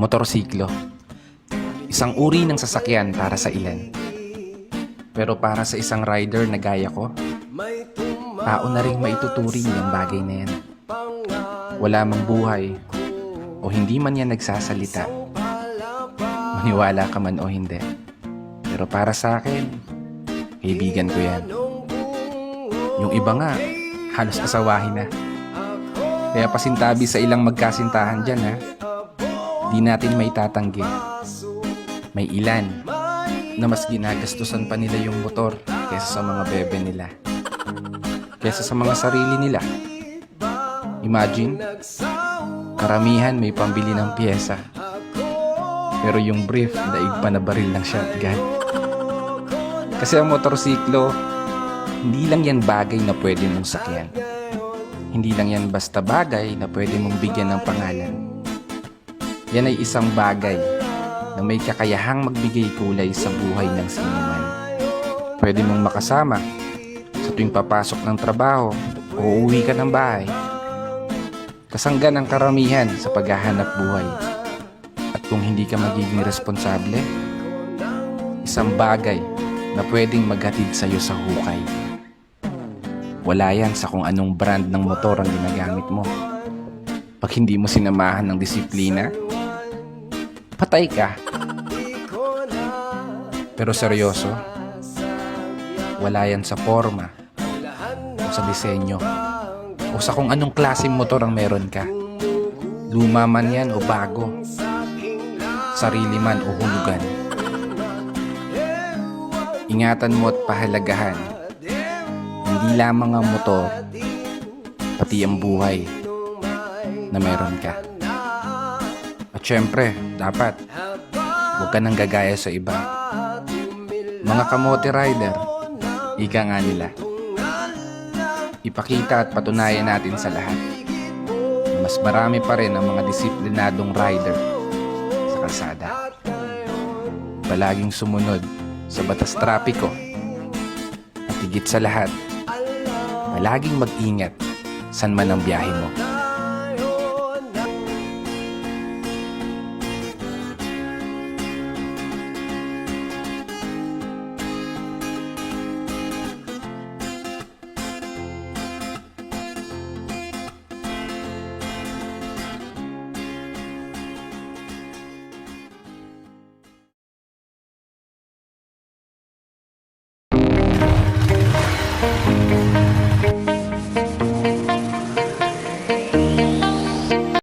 Motorsiklo. Isang uri ng sasakyan para sa ilan. Pero para sa isang rider na gaya ko, tao na rin maituturing yung bagay na yan. Wala mang buhay o hindi man yan nagsasalita. Maniwala ka man o hindi. Pero para sa akin, kaibigan ko yan. Yung iba nga, halos asawahin na. Kaya pasintabi sa ilang magkasintahan dyan ha. Di natin may tatanggi. May ilan na mas ginagastusan pa nila yung motor kaysa sa mga bebe nila, kaysa sa mga sarili nila. Imagine, karamihan may pambili ng pyesa, pero yung brief daig pa na baril ng shotgun. Kasi ang motorsiklo, hindi lang yan bagay na pwede mong sakyan. Hindi lang yan basta bagay na pwede mong bigyan ng pangalan. Yan ay isang bagay na may kakayahang magbigay kulay sa buhay ng sinuman. Pwede mong makasama sa tuwing papasok ng trabaho o uuwi ka ng bahay. Kasangga ng karamihan sa paghahanap buhay. At kung hindi ka magiging responsable, isang bagay na pwedeng maghatid sa'yo sa hukay. Wala yan sa kung anong brand ng motor ang ginagamit mo. Pag hindi mo sinamahan ng disiplina, patay ka. Pero seryoso, wala yan sa forma o sa disenyo o sa kung anong klaseng motor ang meron ka. Luma man yan o bago, sarili man o hulugan. Ingatan mo at pahalagahan hindi lamang ang motor, pati ang buhay na meron ka. At syempre, dapat huwag ka nang gagaya sa iba. Mga kamote rider, ika nga nila. Ipakita at patunayan natin sa lahat na mas marami pa rin ang mga disiplinadong rider sa kalsada. Palaging sumunod sa batas trapiko. At higit sa lahat, palaging mag-ingat saan man ang biyahe mo.